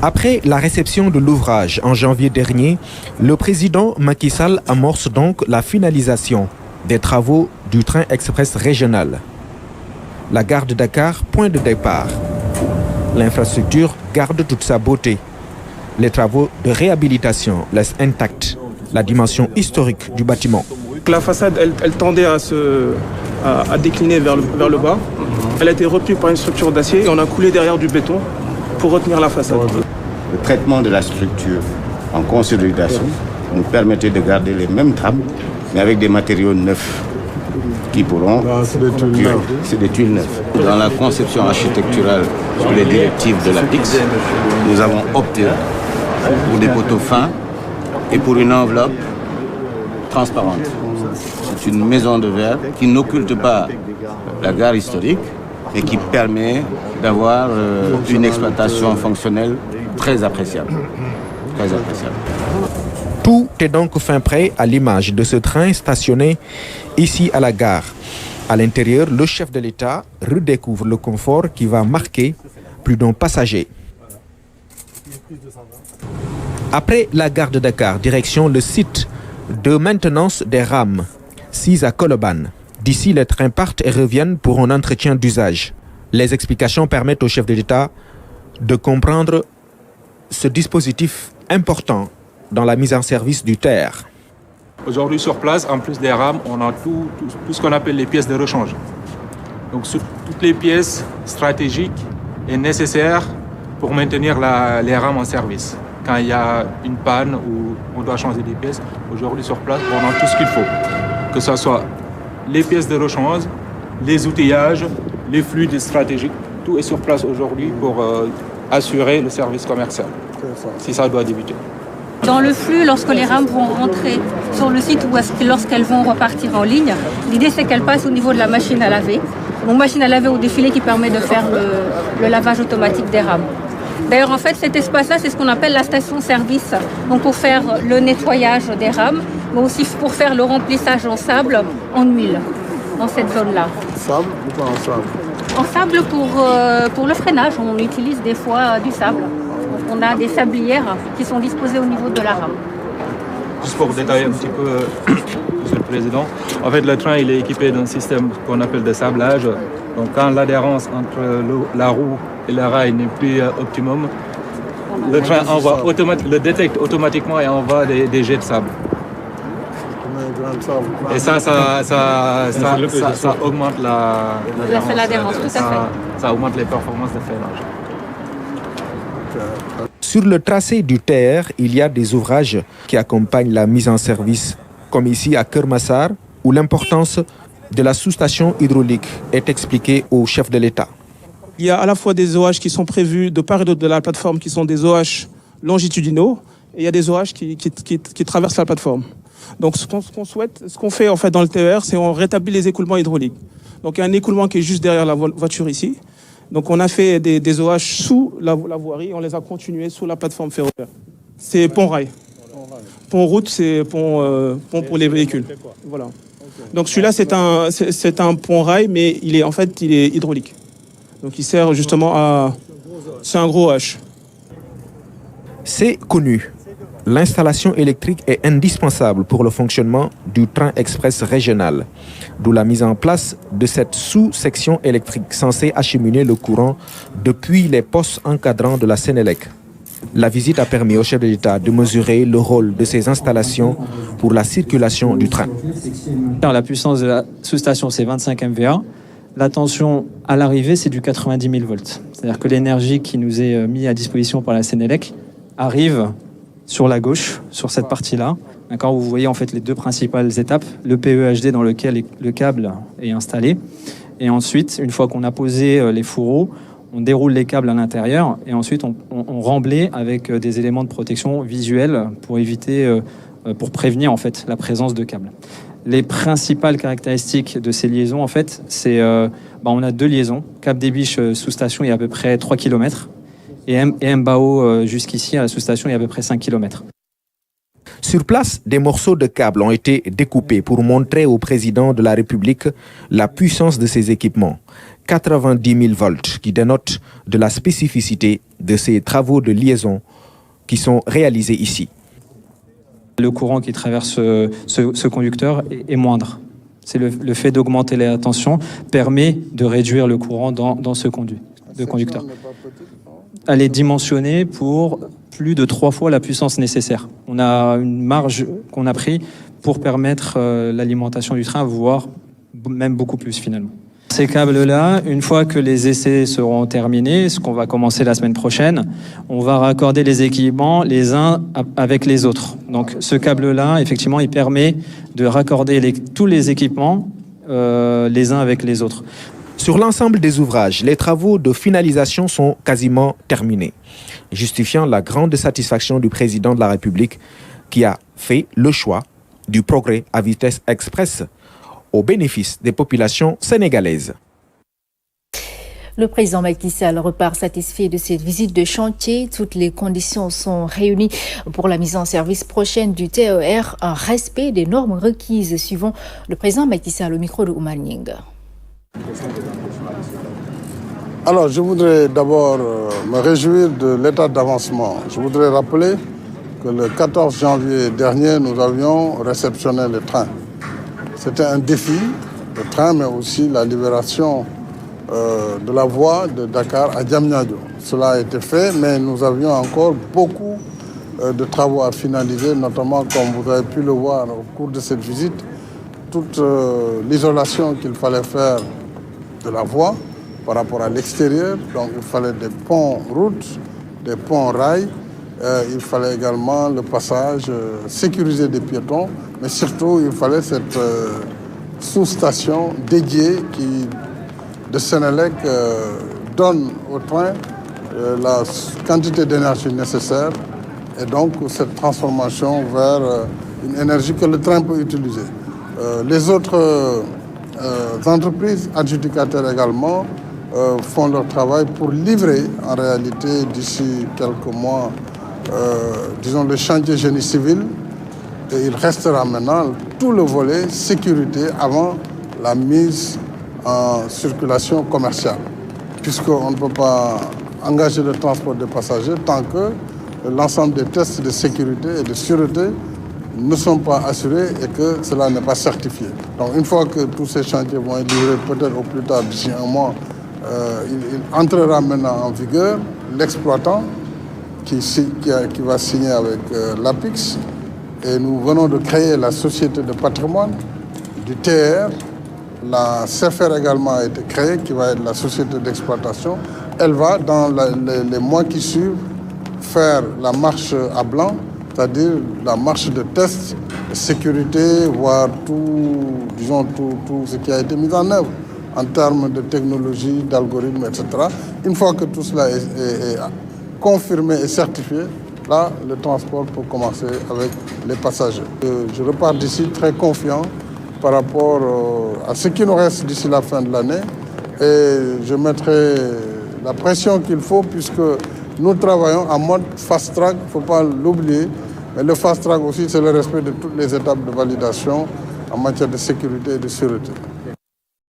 Après la réception de l'ouvrage en janvier dernier, le président Macky Sall amorce donc la finalisation des travaux du train express régional. La gare de Dakar, point de départ. L'infrastructure garde toute sa beauté. Les travaux de réhabilitation laissent intacte la dimension historique du bâtiment. La façade, elle tendait à décliner vers le bas. Elle a été retenue par une structure d'acier et on a coulé derrière du béton pour retenir la façade. Le traitement de la structure en consolidation nous permettait de garder les mêmes trames, mais avec des matériaux neufs qui pourront... C'est des tuiles neuves. Dans la conception architecturale sous les directives de la PIX, nous avons opté pour des poteaux fins et pour une enveloppe transparente. C'est une maison de verre qui n'occulte pas la gare historique et qui permet d'avoir une exploitation fonctionnelle très appréciable. Très appréciable. Tout est donc fin prêt à l'image de ce train stationné ici à la gare. À l'intérieur, le chef de l'État redécouvre le confort qui va marquer plus d'un passager. Après la gare de Dakar, direction le site de maintenance des rames, 6 à Colobane. D'ici, les trains partent et reviennent pour un entretien d'usage. Les explications permettent au chef de l'État de comprendre ce dispositif important dans la mise en service du TER. Aujourd'hui, sur place, en plus des rames, on a tout ce qu'on appelle les pièces de rechange. Donc, toutes les pièces stratégiques et nécessaires pour maintenir les rames en service. Quand il y a une panne ou on doit changer des pièces, aujourd'hui, sur place, on a tout ce qu'il faut. Que ce soit les pièces de rechange, les outillages, les fluides stratégiques, tout est sur place aujourd'hui pour assurer le service commercial, si ça doit débuter. Dans le flux, lorsque les rames vont rentrer sur le site ou lorsqu'elles vont repartir en ligne, l'idée c'est qu'elles passent au niveau de la machine à laver. Une machine à laver au défilé qui permet de faire le lavage automatique des rames. D'ailleurs, en fait, cet espace-là, c'est ce qu'on appelle la station-service. Donc, pour faire le nettoyage des rames, mais aussi pour faire le remplissage en sable, en huile, dans cette zone-là. Sable ou pas en sable? En sable pour le freinage, on utilise des fois du sable. Donc, on a des sablières qui sont disposées au niveau de la rame. Juste pour détailler un petit peu, Monsieur le Président, en fait, le train il est équipé d'un système qu'on appelle de sablage. Donc, quand l'adhérence entre la roue et le rail n'est plus optimum, le train le détecte automatiquement et envoie des jets de sable. Et ça augmente l'adhérence, tout à fait. Ça augmente les performances de freinage. Sur le tracé du TER, il y a des ouvrages qui accompagnent la mise en service, comme ici à Keur Massar, où l'importance de la sous-station hydraulique est expliquée au chef de l'État. Il y a à la fois des OH qui sont prévus de part et d'autre de la plateforme, qui sont des OH longitudinaux, et il y a des OH qui traversent la plateforme. Donc ce qu'on fait en fait dans le TER, c'est on rétablit les écoulements hydrauliques. Donc il y a un écoulement qui est juste derrière la voiture ici. Donc on a fait des OH sous la voirie, on les a continués sous la plateforme ferroviaire. C'est pont-rail. Pont-route, c'est pont pour les véhicules. Voilà. Donc celui-là, c'est un pont-rail, mais il est hydraulique. Donc il sert justement à... C'est un gros H. C'est connu. L'installation électrique est indispensable pour le fonctionnement du train express régional, d'où la mise en place de cette sous-section électrique censée acheminer le courant depuis les postes encadrants de la Sénélec. La visite a permis au chef de l'État de mesurer le rôle de ces installations pour la circulation du train. La puissance de la sous-station, c'est 25 MVA. La tension à l'arrivée, c'est du 90 000 volts. C'est-à-dire que l'énergie qui nous est mise à disposition par la Sénélec arrive sur la gauche, sur cette partie-là. D'accord, vous voyez en fait les deux principales étapes, le PEHD dans lequel le câble est installé. Et ensuite, une fois qu'on a posé les fourreaux, on déroule les câbles à l'intérieur et ensuite on remblait avec des éléments de protection visuelle pour éviter, pour prévenir en fait la présence de câbles. Les principales caractéristiques de ces liaisons, en fait, c'est on a deux liaisons. Cap des Biches sous-station, il y a à peu près 3 km. Et Mbao jusqu'ici, à la sous-station, il y a à peu près 5 km. Sur place, des morceaux de câbles ont été découpés pour montrer au président de la République la puissance de ces équipements. 90 000 volts, qui dénote de la spécificité de ces travaux de liaison qui sont réalisés ici. Le courant qui traverse ce conducteur est moindre. C'est le fait d'augmenter la tension permet de réduire le courant dans ce conducteur. Elle est dimensionnée pour plus de 3 fois la puissance nécessaire. On a une marge qu'on a pris pour permettre l'alimentation du train, voire même beaucoup plus finalement. Ces câbles-là, une fois que les essais seront terminés, ce qu'on va commencer la semaine prochaine, on va raccorder les équipements les uns avec les autres. Donc ce câble-là, effectivement, il permet de raccorder tous les équipements les uns avec les autres. Sur l'ensemble des ouvrages, les travaux de finalisation sont quasiment terminés, justifiant la grande satisfaction du président de la République qui a fait le choix du progrès à vitesse express au bénéfice des populations sénégalaises. Le président Macky Sall repart satisfait de cette visite de chantier. Toutes les conditions sont réunies pour la mise en service prochaine du TER, un respect des normes requises, suivant le président Macky Sall au micro de Oumar Nying. Alors, je voudrais d'abord me réjouir de l'état d'avancement. Je voudrais rappeler que le 14 janvier dernier, nous avions réceptionné le train. C'était un défi, le train, mais aussi la libération de la voie de Dakar à Diamniadio. Cela a été fait, mais nous avions encore beaucoup de travaux à finaliser, notamment, comme vous avez pu le voir au cours de cette visite, toute l'isolation qu'il fallait faire de la voie par rapport à l'extérieur. Donc il fallait des ponts routes, des ponts rails. Il fallait également le passage sécurisé des piétons, mais surtout il fallait cette sous-station dédiée qui, de Sénélec, donne au train la quantité d'énergie nécessaire et donc cette transformation vers une énergie que le train peut utiliser. Les autres entreprises adjudicataires également font leur travail pour livrer en réalité d'ici quelques mois disons le chantier génie civil, et il restera maintenant tout le volet sécurité avant la mise en circulation commerciale, puisqu'on ne peut pas engager le transport des passagers tant que l'ensemble des tests de sécurité et de sûreté ne sont pas assurés et que cela n'est pas certifié. Donc une fois que tous ces chantiers vont être livrés, peut-être au plus tard d'ici un mois, il entrera maintenant en vigueur. L'exploitant qui va signer avec l'APIX, et nous venons de créer la société de patrimoine du TER. La CFR également a été créée, qui va être la société d'exploitation. Elle va, dans les mois qui suivent, faire la marche à blanc, c'est-à-dire la marche de test, de sécurité, voire tout ce qui a été mis en œuvre en termes de technologie, d'algorithmes, etc. Une fois que tout cela est confirmé et certifié, là, le transport peut commencer avec les passagers. Je repars d'ici très confiant par rapport à ce qui nous reste d'ici la fin de l'année, et je mettrai la pression qu'il faut, puisque nous travaillons en mode fast-track, il ne faut pas l'oublier, mais le fast-track aussi, c'est le respect de toutes les étapes de validation en matière de sécurité et de sûreté.